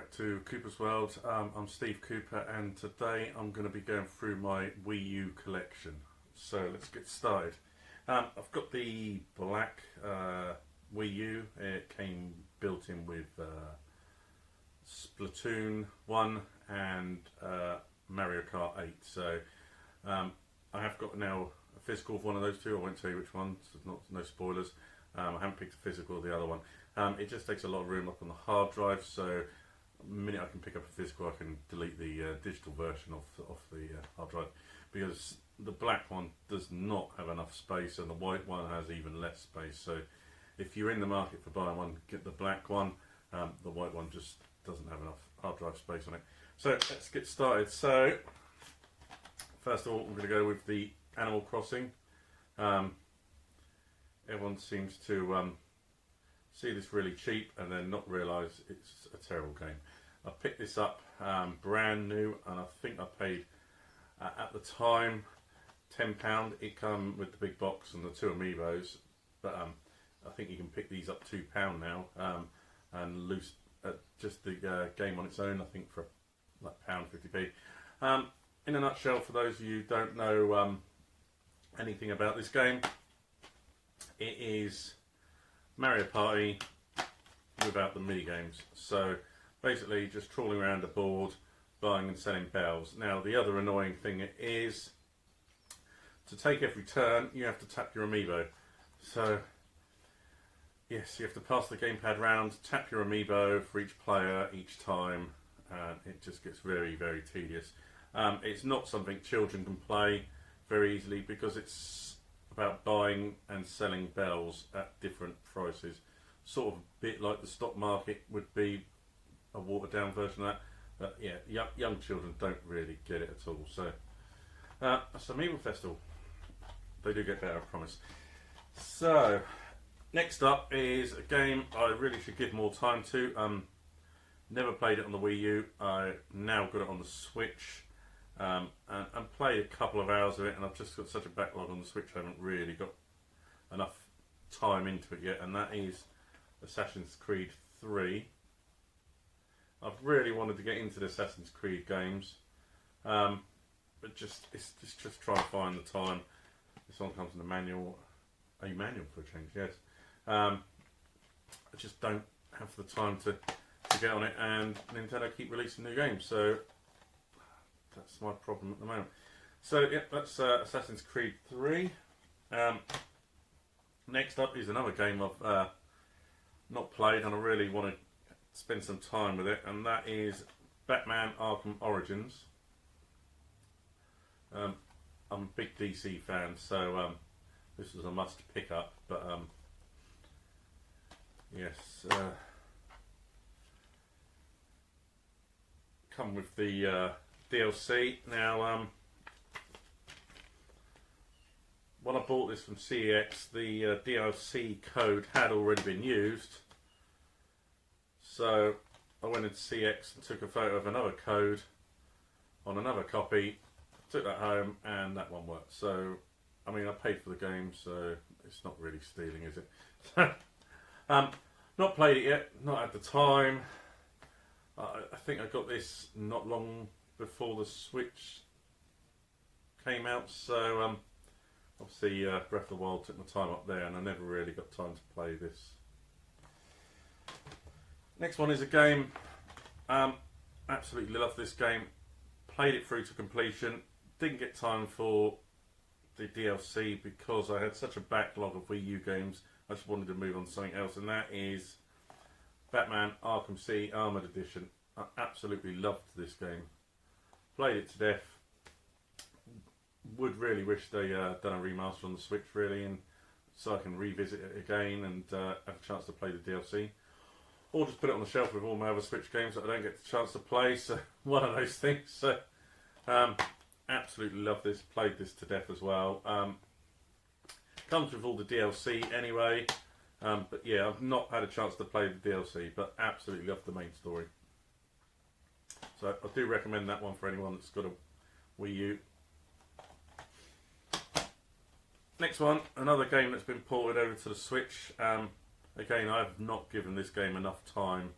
back to Koopas World. I'm Steve Cooper, and today I'm going to be going through my Wii U collection. So let's get started. I've got the black Wii U. It came built in with Splatoon 1 and Mario Kart 8. So I have got now a physical of one of those two. I won't tell you which one, so no spoilers. I haven't picked a physical of the other one. It just takes a lot of room up on the hard drive, so the minute I can pick up a physical, I can delete the digital version off the hard drive, because the black one does not have enough space and the white one has even less space. So if you're in the market for buying one, get the black one. The white one just doesn't have enough hard drive space on it. So let's get started. So first of all, I'm going to go with the Animal Crossing. Everyone seems to see this really cheap and then not realise it's a terrible game. I picked this up brand new, and I think I paid at the time £10. It come with the big box and the two amiibos, but I think you can pick these up £2 now, and loose just the game on its own, I think for like £1.50p. In a nutshell, for those of you who don't know anything about this game, it is Mario Party without the mini games. So basically just trawling around a board, buying and selling bells. Now the other annoying thing is, to take every turn you have to tap your amiibo. So yes, you have to pass the gamepad round, tap your amiibo for each player each time, and it just gets very, very tedious. It's not something children can play very easily, because it's about buying and selling bells at different prices. Sort of a bit like the stock market would be, a watered down version of that. But yeah, young children don't really get it at all. So that's Amiibo Festival. They do get better, I promise. So next up is a game I really should give more time to. Never played it on the Wii U. I now got it on the Switch. And played a couple of hours of it, and I've just got such a backlog on the Switch, I haven't really got enough time into it yet, and that is Assassin's Creed 3. I've really wanted to get into the Assassin's Creed games, but it's just trying to find the time. This one comes in a manual for a change, yes. I just don't have the time to get on it, and Nintendo keep releasing new games, so that's my problem at the moment. So yeah, that's Assassin's Creed 3. Next up is another game I've not played, and I really want to spend some time with it, and that is Batman Arkham Origins. I'm a big DC fan, so this was a must pick up, but yes, come with the DLC. Now, when I bought this from CEX, the DLC code had already been used, so I went into CEX and took a photo of another code on another copy, took that home, and that one worked. So, I mean, I paid for the game, so it's not really stealing, is it? Not played it yet, not at the time. I think I got this not long before the Switch came out, so obviously Breath of the Wild took my time up there, and I never really got time to play this. Next one is a game, absolutely love this game, played it through to completion, didn't get time for the DLC because I had such a backlog of Wii U games. I just wanted to move on to something else, and that is Batman Arkham City Armoured Edition. I absolutely loved this game. Played it to death. Would really wish they done a remaster on the Switch, really, and so I can revisit it again and have a chance to play the DLC, or just put it on the shelf with all my other Switch games that I don't get the chance to play. So one of those things. So absolutely love this. Played this to death as well. Comes with all the DLC anyway, but yeah, I've not had a chance to play the DLC, but absolutely love the main story. So I do recommend that one for anyone that's got a Wii U. Next one, another game that's been ported over to the Switch. Again, I've not given this game enough time.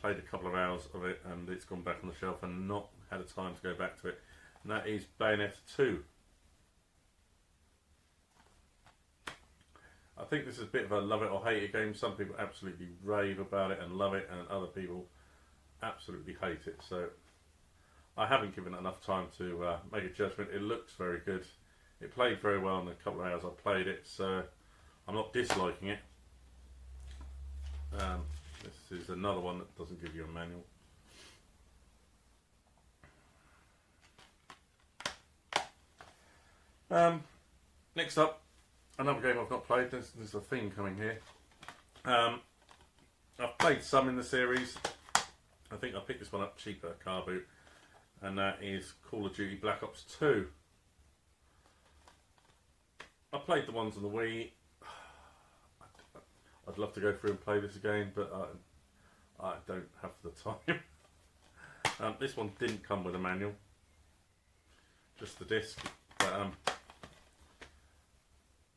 played a couple of hours of it and it's gone back on the shelf and not had a time to go back to it. And that is Bayonetta 2. I think this is a bit of a love it or hate it game. Some people absolutely rave about it and love it, and other people absolutely hate it. So I haven't given it enough time to make a judgment. It looks very good. It played very well in the couple of hours I played it, so I'm not disliking it. This is another one that doesn't give you a manual. Next up, another game I've not played. There's a theme coming here. I've played some in the series. I think I picked this one up cheap at a car boot, and that is Call of Duty Black Ops 2. I played the ones on the Wii. I'd love to go through and play this again, but I don't have the time. This one didn't come with a manual, just the disc. But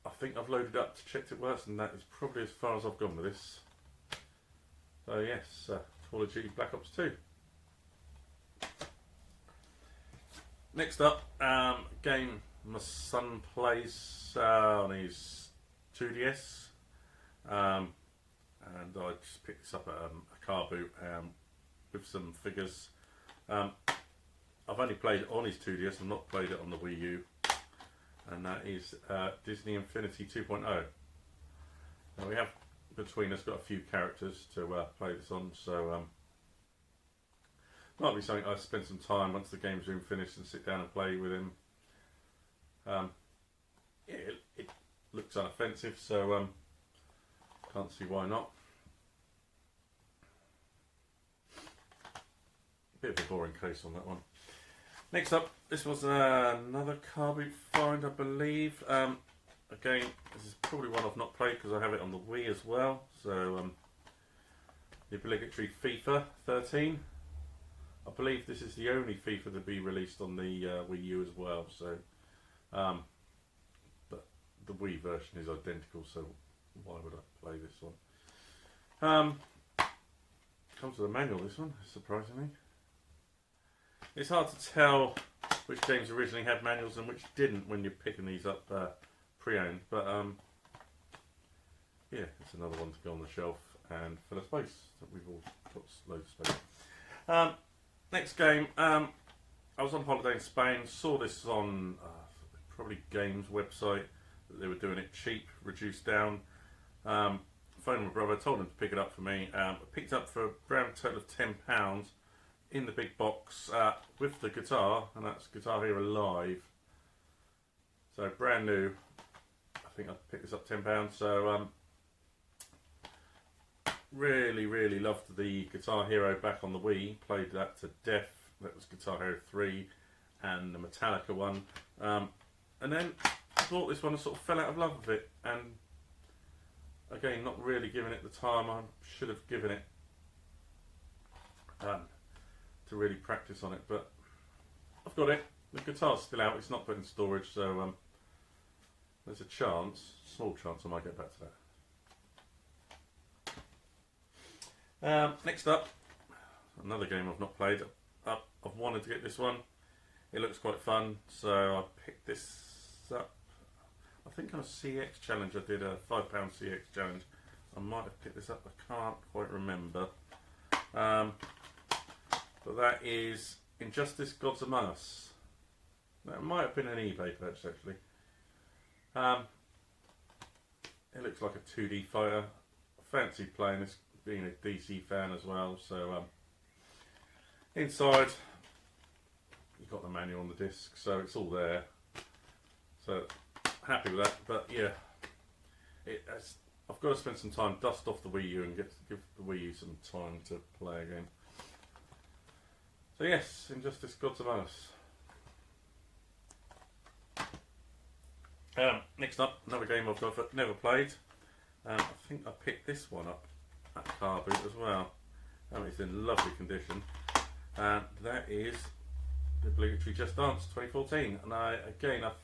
I think I've loaded up to check it works, and that is probably as far as I've gone with this. So yes, Call of Duty Black Ops 2. Next up, game my son plays on his 2DS. And I just picked this up at a car boot with some figures. I've only played it on his 2DS, I've not played it on the Wii U, and that is Disney Infinity 2.0. Now we have between us got a few characters to play this on, so might be something I spend some time once the game's been finished and sit down and play with him. Yeah, it looks unoffensive, so can't see why not. Bit of a boring case on that one. Next up, this was another car boot find, I believe. Again, this is probably one I've not played because I have it on the Wii as well. So, the obligatory FIFA 13. I believe this is the only FIFA to be released on the Wii U as well. So, but the Wii version is identical, so why would I play this one? Comes with a manual, this one, surprisingly. It's hard to tell which games originally had manuals and which didn't when you're picking these up pre-owned, but yeah, it's another one to go on the shelf and fill a space that we've all got loads of space. Next game, I was on holiday in Spain, saw this on probably Games website, that they were doing it cheap, reduced down. Phoned my brother, told him to pick it up for me. I picked it up for around a total of £10 in the big box with the guitar, and that's Guitar Hero Live. So brand new. I think I picked this up £10. So really loved the Guitar Hero back on the Wii. Played that to death. That was Guitar Hero 3 and the Metallica one. And then I bought this one and sort of fell out of love with it. And again, not really giving it the time I should have given it to really practice on it, but I've got it. The guitar's still out, it's not put in storage, so there's a chance, small chance I might get back to that. Next up, another game I've not played. I've wanted to get this one. It looks quite fun, so I picked this up. I think on a CX challenge I did a £5 CX challenge. I might have picked this up, I can't quite remember. But that is Injustice Gods Among Us. That might have been an eBay purchase actually. It looks like a 2D fighter. I fancy playing this, being a DC fan as well. So inside you've got the manual on the disc, so it's all there. So happy with that, but yeah, I've got to spend some time, dust off the Wii U and give the Wii U some time to play again. So yes, Injustice Gods Among Us. Next up, another game I've never played. I think I picked this one up at car boot as well. It's in lovely condition. And that is the obligatory Just Dance 2014. And I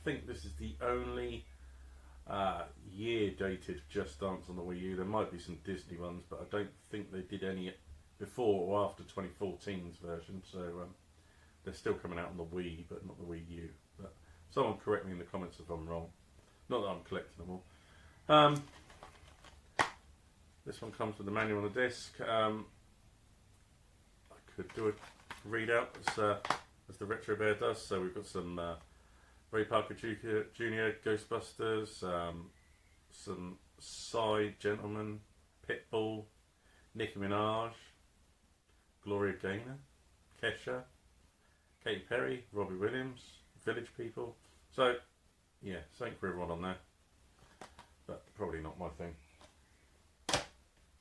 think this is the only year dated Just Dance on the Wii U. There might be some Disney ones, but I don't think they did any before or after 2014's version, so they're still coming out on the Wii, but not the Wii U. But someone correct me in the comments if I'm wrong. Not that I'm collecting them all. This one comes with the manual on the disc. I could do a readout as the Retro Bear does. So we've got some Ray Parker Jr. Ghostbusters, some Side Gentlemen, Pitbull, Nicki Minaj, Gloria Gaynor, Kesha, Katy Perry, Robbie Williams, Village People. So, yeah, something for everyone on there. But probably not my thing.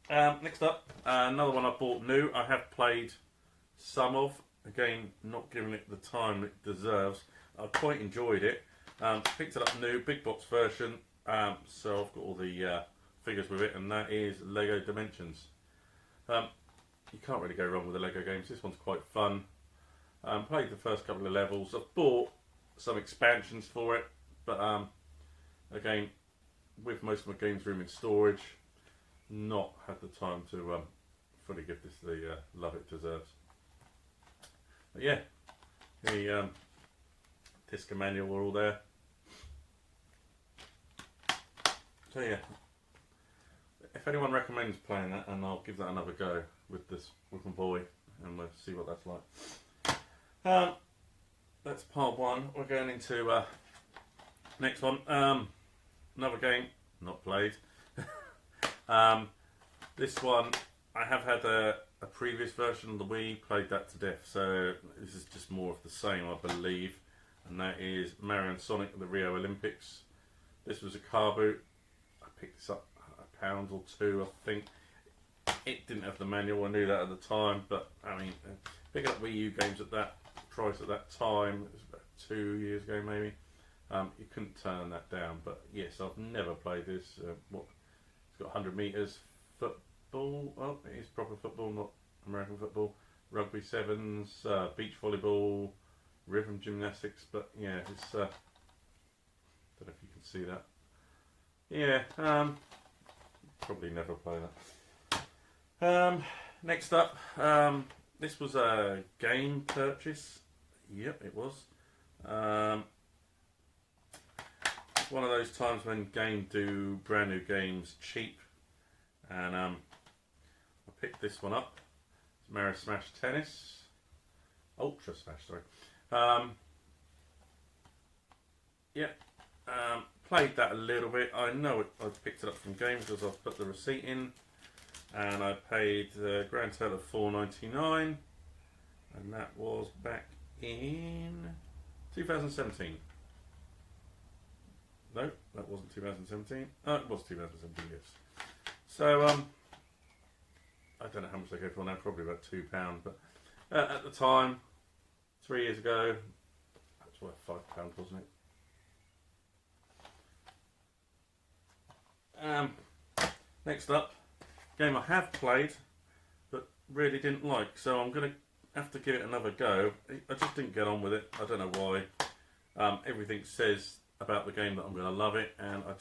Next up, another one I bought new. I have played some of. Again, not giving it the time it deserves. I quite enjoyed it. Picked it up new, big box version. So I've got all the figures with it, and that is Lego Dimensions. You can't really go wrong with the Lego games. This one's quite fun. Played the first couple of levels. I've bought some expansions for it, but again, with most of my games room in storage, not had the time to fully give this the love it deserves. But yeah, the disc and manual were all there. So yeah, if anyone recommends playing that, and I'll give that another go with my boy, and we'll see what that's like. That's part one. We're going into next one. Another game not played. This one I have had a previous version of the Wii, played that to death, so this is just more of the same, I believe, and that is Marin Sonic at the Rio Olympics. This was a car boot. I picked this up £1 or £2, I think. It didn't have the manual, I knew that at the time, but I mean, picking up Wii U games at that price at that time, it was about 2 years ago maybe, you couldn't turn that down. But yes, I've never played this. It's got 100 metres, football, well, it is proper football, not American football, rugby sevens, beach volleyball, rhythm gymnastics, but yeah, it's, don't know if you can see that. Yeah, probably never play that. Next up, this was a game purchase. Yep, it was. It's one of those times when Game do brand new games cheap, and I picked this one up. It's Mario Smash Tennis, Ultra Smash, sorry. Yeah, played that a little bit. I know I picked it up from games because I've put the receipt in, and I paid the grand total of $4.99, and that was back in 2017. No, that wasn't 2017. Oh, it was 2017, yes. So, I don't know how much they go for now, probably about £2, but at the time, 3 years ago, that was worth £5, wasn't it? Next up, game I have played, but really didn't like, so I'm going to have to give it another go. I just didn't get on with it, I don't know why. Everything says about the game that I'm going to love it, and I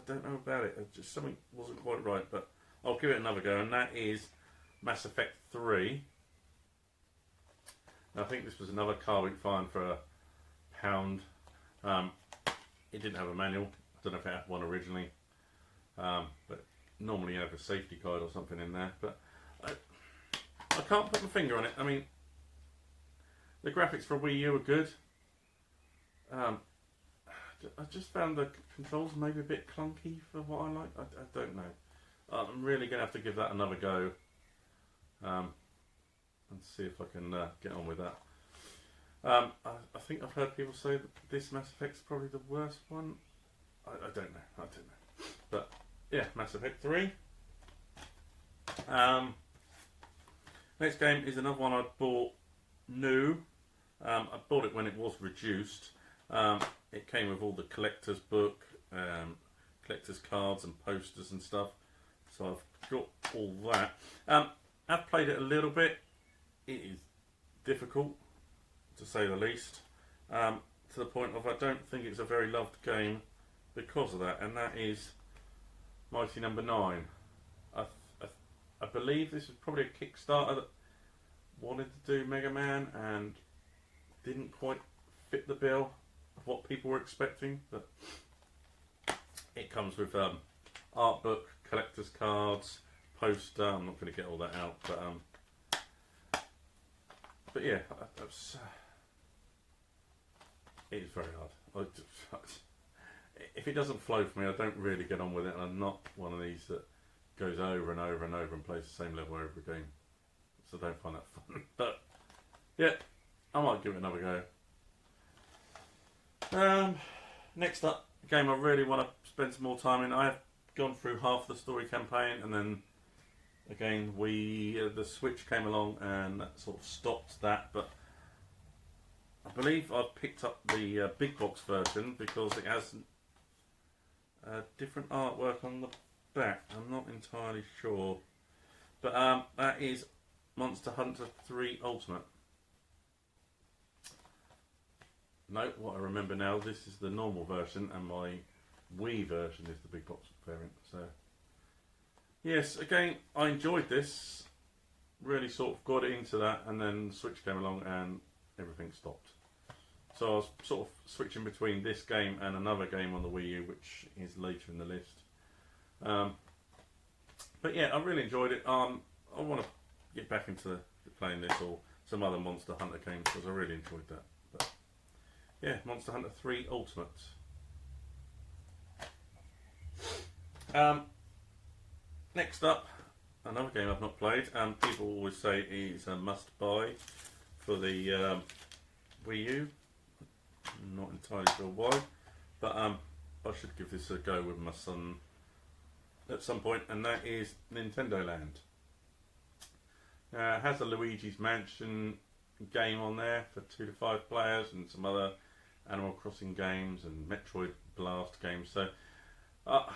don't know about it. Just something wasn't quite right, but I'll give it another go, and that is Mass Effect 3. Now, I think this was another car week fine for £1. It didn't have a manual. I don't know if it had one originally, but normally you have a safety guide or something in there, but I can't put my finger on it. I mean, the graphics for Wii U are good. I just found the controls maybe a bit clunky for what I like. I don't know. I'm really going to have to give that another go, and see if I can get on with that. I think I've heard people say that this Mass Effect's probably the worst one. I don't know. But yeah, Mass Effect 3. Next game is another one I bought new. I bought it when it was reduced. It came with all the collector's book, collector's cards and posters and stuff. So I've got all that. I've played it a little bit. It is difficult, to say the least. To the point of I don't think it's a very loved game because of that, and that is Mighty Number 9. I believe this was probably a Kickstarter that wanted to do Mega Man and didn't quite fit the bill of what people were expecting. But it comes with art book, collector's cards, poster. I'm not going to get all that out, but yeah, it is very hard. If it doesn't flow for me, I don't really get on with it, and I'm not one of these that goes over and over and over and plays the same level every game. So I don't find that fun. But yeah, I might give it another go. Next up, a game I really want to spend some more time in. I have gone through half the story campaign, and then again the Switch came along and that sort of stopped that. But I believe I've picked up the big box version because it has different artwork on the back. I'm not entirely sure, but that is Monster Hunter 3 Ultimate. No, what I remember now, this is the normal version, and my Wii version is the big box variant. So yes, again, I enjoyed this. Really sort of got into that, and then the Switch came along and everything stopped. So I was sort of switching between this game and another game on the Wii U, which is later in the list. But yeah, I really enjoyed it. I want to get back into playing this or some other Monster Hunter games because I really enjoyed that. But yeah, Monster Hunter 3 Ultimate. Next up, another game I've not played. People always say it's a must-buy for the Wii U. I'm not entirely sure why, but I should give this a go with my son at some point, and that is Nintendo Land. It has a Luigi's Mansion game on there for 2 to 5 players, and some other Animal Crossing games and Metroid Blast games. So I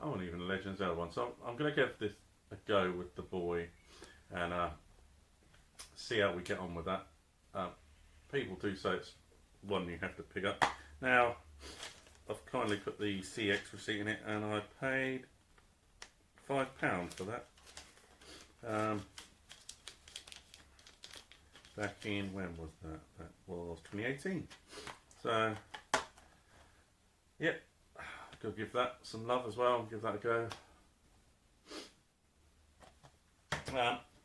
want even a Legend of Zelda one. So I'm going to give this a go with the boy and see how we get on with that. People do say it's one you have to pick up. Now, I've kindly put the CX receipt in it, and I paid £5 for that. Back in, when was that? That was 2018. So, yep, go give that some love as well. Give that a go.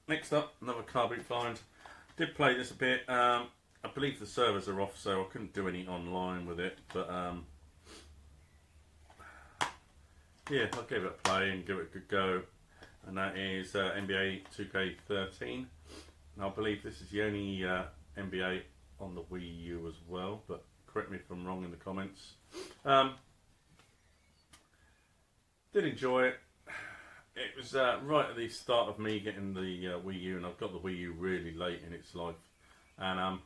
Next up, another car boot find. Did play this a bit. I believe the servers are off, so I couldn't do any online with it. But yeah, I gave it a play and give it a good go. And that is NBA 2K13. And I believe this is the only NBA on the Wii U as well. But correct me if I'm wrong in the comments. Did enjoy it. It was right at the start of me getting the Wii U, and I've got the Wii U really late in its life. And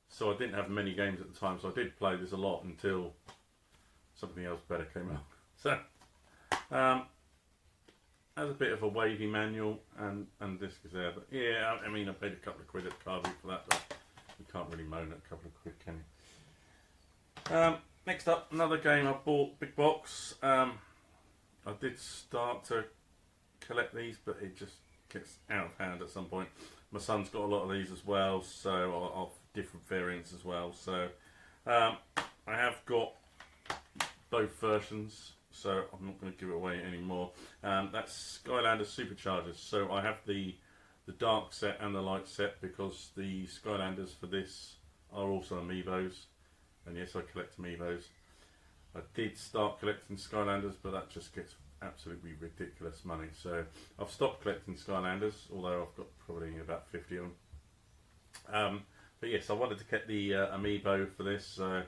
so I didn't have many games at the time, so I did play this a lot until something else better came along. So, has a bit of a wavy manual and disc is there, but yeah, I mean, I paid a couple of quid at the car boot for that, but you can't really moan at a couple of quid, can you? Next up, another game I bought, big box. I did start to collect these, but it just gets out of hand at some point. My son's got a lot of these as well, so of different variants as well. So I have got both versions, so I'm not going to give it away anymore. That's Skylanders Superchargers. So I have the dark set and the light set because the Skylanders for this are also amiibos, and yes, I collect amiibos. I did start collecting Skylanders, but that just gets absolutely ridiculous money. So I've stopped collecting Skylanders, although I've got probably about 50 of them. But yes, I wanted to get the amiibo for this, so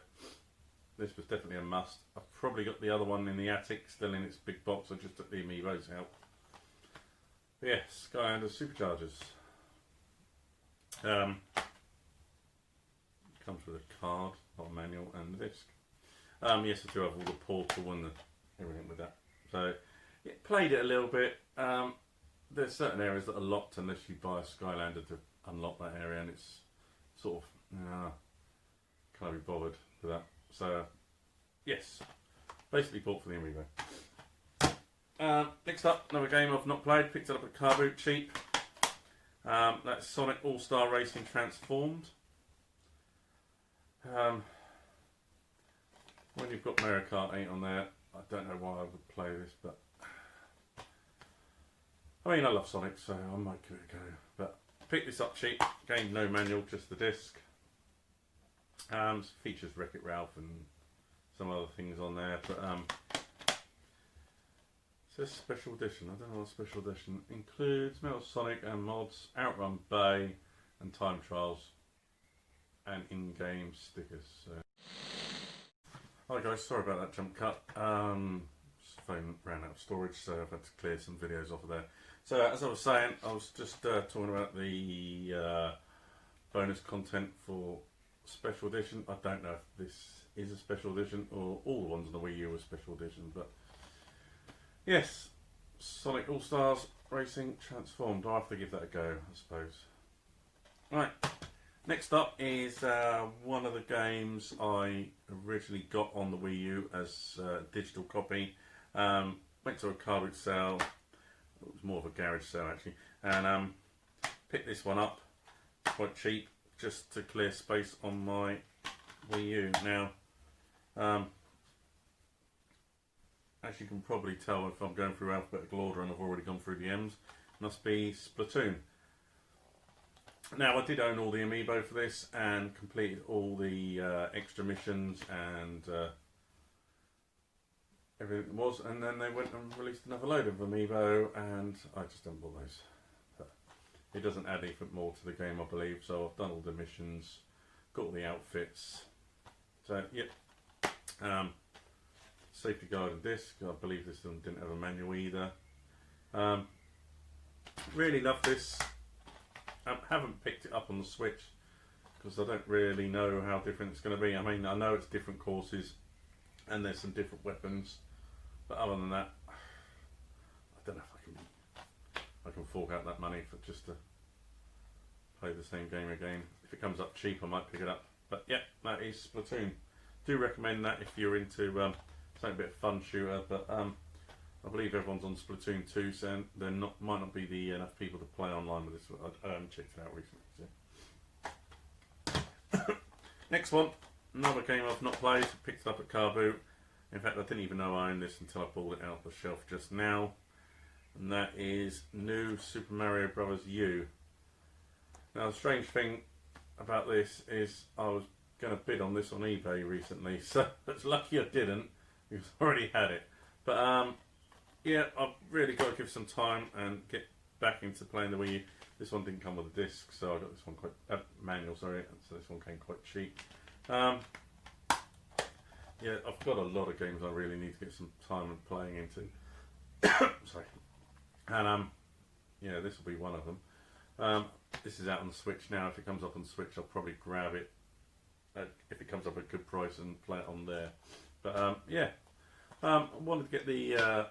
this was definitely a must. I've probably got the other one in the attic, still in its big box. I just took the amiibos out. But yeah, Skylanders Superchargers. Comes with a card, not a manual, and the disc. Yes, I do have all the portal and everything with that. So, yeah, played it a little bit. There's certain areas that are locked unless you buy a Skylander to unlock that area, and it's sort of, can't be bothered with that. So, yes, basically bought for the amiibo. Next up, another game I've not played. Picked it up at Car Boot, cheap. That's Sonic All-Star Racing Transformed. When you've got Mario Kart 8 on there, I don't know why I would play this, but I mean, I love Sonic, so I might give it a go. But pick this up cheap. Game no manual, just the disc. Features Wreck-It Ralph and some other things on there, but it says special edition. I don't know what special edition includes. Metal Sonic and mods, Outrun Bay, and time trials, and in-game stickers. So. Hi guys, sorry about that jump cut. Phone ran out of storage, so I've had to clear some videos off of there. So as I was saying, I was just talking about the bonus content for special edition. I don't know if this is a special edition or all the ones on the Wii U are special edition, but yes, Sonic All-Stars Racing Transformed. I'll have to give that a go, I suppose. Right, next up is one of the games I originally got on the Wii U as a digital copy. Went to a car boot sale. It was more of a garage sale actually, and picked this one up quite cheap, just to clear space on my Wii U. Now, as you can probably tell if I'm going through alphabetical order and I've already gone through the M's, must be Splatoon. Now, I did own all the amiibo for this and completed all the extra missions and everything it was, and then they went and released another load of amiibo, and I just done all those. But it doesn't add anything more to the game, I believe, so I've done all the missions, got all the outfits. So, yep. Safety guide and disc. I believe this one didn't have a manual either. Really love this. Haven't picked it up on the Switch because I don't really know how different it's going to be. I mean, I know it's different courses and there's some different weapons, but other than that, I don't know if I can fork out that money for just to play the same game again. If it comes up cheap, I might pick it up. But yeah, that is Splatoon. Do recommend that if you're into something a bit of fun shooter. But I believe everyone's on Splatoon 2, so there might not be enough people to play online with this. I haven't checked it out recently. So. Next one, another game I've not played. Picked it up at Car Boot. In fact, I didn't even know I owned this until I pulled it out the shelf just now. And that is New Super Mario Bros. U. Now, the strange thing about this is I was going to bid on this on eBay recently, so it's lucky I didn't, because I already had it. But yeah, I've really got to give some time and get back into playing the Wii U. This one didn't come with a disc, so I got this one quite manual, sorry, so this one came quite cheap. Yeah, I've got a lot of games I really need to get some time and playing into. Sorry. And yeah, this will be one of them. This is out on the Switch now. If it comes up on the Switch, I'll probably grab it if it comes up at a good price and play it on there. But yeah, I wanted to get the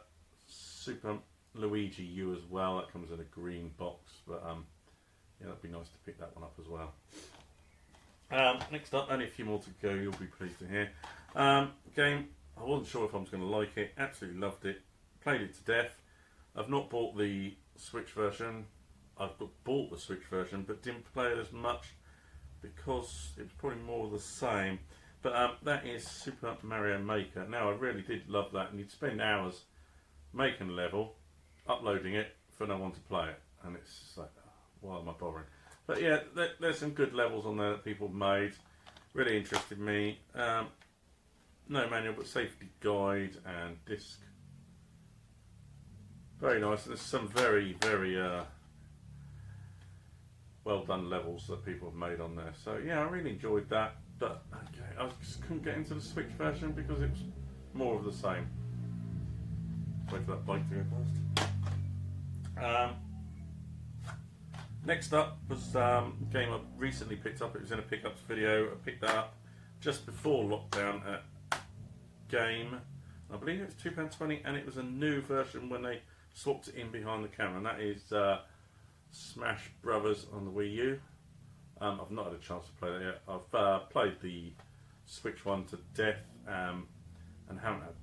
Super Luigi U as well. That comes in a green box, but yeah, that'd be nice to pick that one up as well. Next up, only a few more to go, you'll be pleased to hear. Game, I wasn't sure if I was going to like it, absolutely loved it, played it to death. I've not bought the Switch version. I've bought the Switch version, but didn't play it as much because it was probably more of the same. But that is Super Mario Maker. Now, I really did love that, and you'd spend hours making a level, uploading it for no one to play it, and it's just like, why am I bothering? But yeah, there's some good levels on there that people have made. Really interested me. No manual, but safety guide and disc. Very nice. There's some very, very well done levels that people have made on there. So yeah, I really enjoyed that. But okay, I just couldn't get into the Switch version because it was more of the same. Wait for that bike to go past. Next up was a game I recently picked up. It was in a pickups video. I picked that up just before lockdown at Game. I believe it was £2.20, and it was a new version when they swapped it in behind the camera, and that is Smash Brothers on the Wii U. I've not had a chance to play that yet. I've played the Switch one to death and haven't had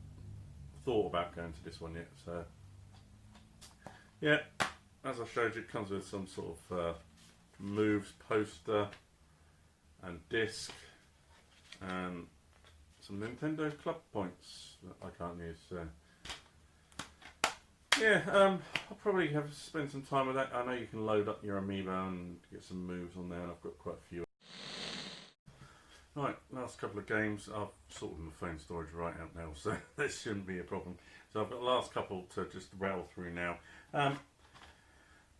thought about going to this one yet. So Yeah, as I showed you, it comes with some sort of moves poster and disc and some Nintendo Club points that I can't use. So yeah, I'll probably have to spend some time with that. I know you can load up your amiibo and get some moves on there, and I've got quite a few. Right, last couple of games. I've sorted my phone storage right out now, so that shouldn't be a problem. So I've got the last couple to just rattle through now.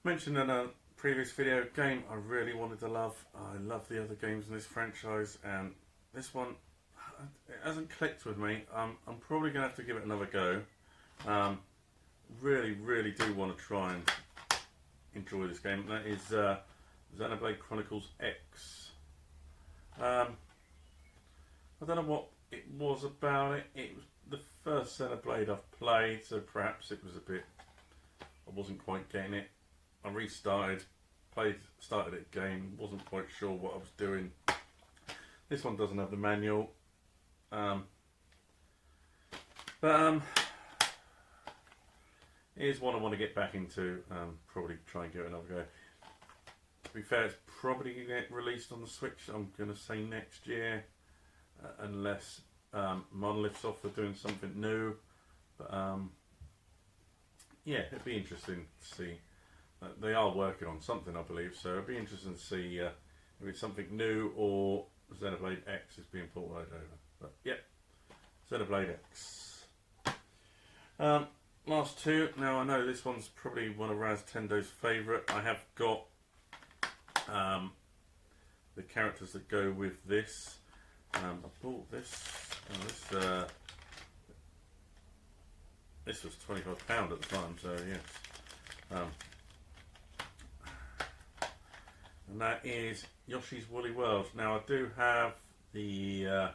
Mentioned in a previous video, game I really wanted to love. I love the other games in this franchise, and this one, it hasn't clicked with me. I'm probably going to have to give it another go. Really do want to try and enjoy this game. That is Xenoblade Chronicles X. I don't know what it was about it. It was the first Xenoblade I've played, so perhaps it was a bit, I wasn't quite getting it. I restarted, started it again, wasn't quite sure what I was doing. This one doesn't have the manual. Here's one I want to get back into, probably try and give it another go. To be fair, it's probably going to get released on the Switch, I'm going to say next year, unless Monolith's off for doing something new. But yeah, it'd be interesting to see. They are working on something, I believe, so it'd be interesting to see if it's something new or Xenoblade X is being ported over. But yeah, Xenoblade X. Last two. Now I know this one's probably one of Raz Tendo's favourite. I have got the characters that go with this. I bought this. This was £25 at the time, so yes. And that is Yoshi's Woolly World. Now I do have the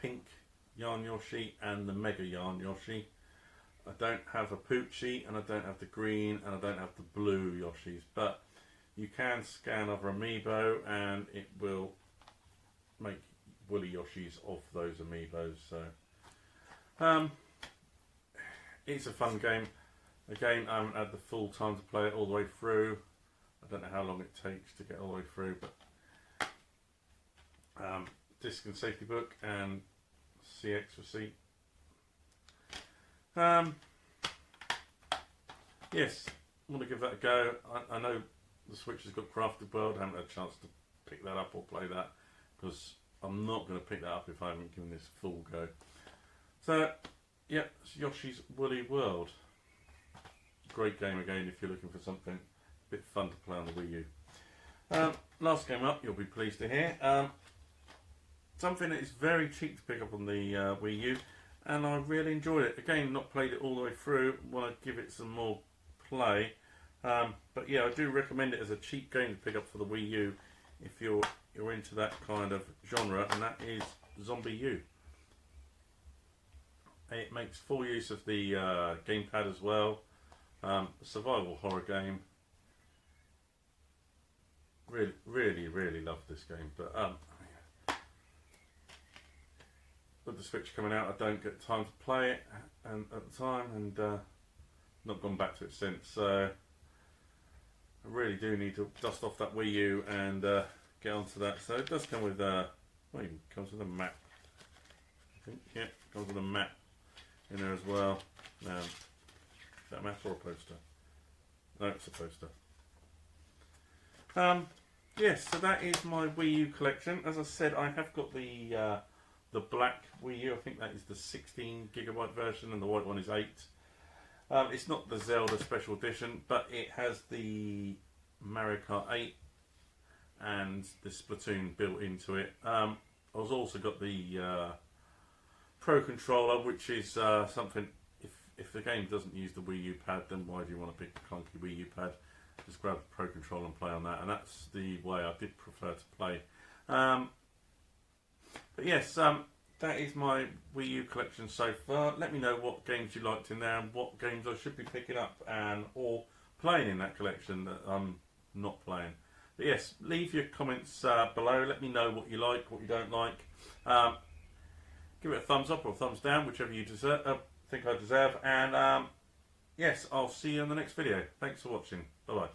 pink Yarn Yoshi and the Mega Yarn Yoshi. I don't have a Poochie, and I don't have the green, and I don't have the blue Yoshis. But you can scan other amiibo, and it will make woolly Yoshis of those amiibos. So it's a fun game. Again, I haven't had the full time to play it all the way through. I don't know how long it takes to get all the way through, but disc and safety book and CX receipt. Yes, I want to give that a go. I know the Switch has got Crafted World. I haven't had a chance to pick that up or play that, because I'm not going to pick that up if I haven't given this full go. So, yeah, it's Yoshi's Woolly World. Great game again if you're looking for something a bit fun to play on the Wii U. Last game up, you'll be pleased to hear. Something that is very cheap to pick up on the Wii U, and I really enjoyed it. Again, not played it all the way through, want to give it some more play. But yeah, I do recommend it as a cheap game to pick up for the Wii U if you're into that kind of genre, and that is Zombie U. It makes full use of the gamepad as well. Survival horror game. Really love this game, but with the Switch coming out, I don't get time to play it and at the time, and not gone back to it since. So I really do need to dust off that Wii U and get onto that. So it does come with well, it comes with a map. I think, yeah, it comes with a map in there as well. Is that a map or a poster? No, it's a poster. Yes, so that is my Wii U collection. As I said, I have got the black Wii U. I think that is the 16GB version, and the white one is 8. It's not the Zelda Special Edition, but it has the Mario Kart 8 and the Splatoon built into it. I've also got the Pro Controller, which is something, if the game doesn't use the Wii U pad, then why do you want to pick a clunky Wii U pad? Just grab the Pro Controller and play on that, and that's the way I did prefer to play. But yes, that is my Wii U collection so far. Let me know what games you liked in there and what games I should be picking up and or playing in that collection that I'm not playing. But yes, leave your comments below. Let me know what you like, what you don't like. Give it a thumbs up or a thumbs down, whichever you think I deserve. And yes, I'll see you in the next video. Thanks for watching. Bye bye.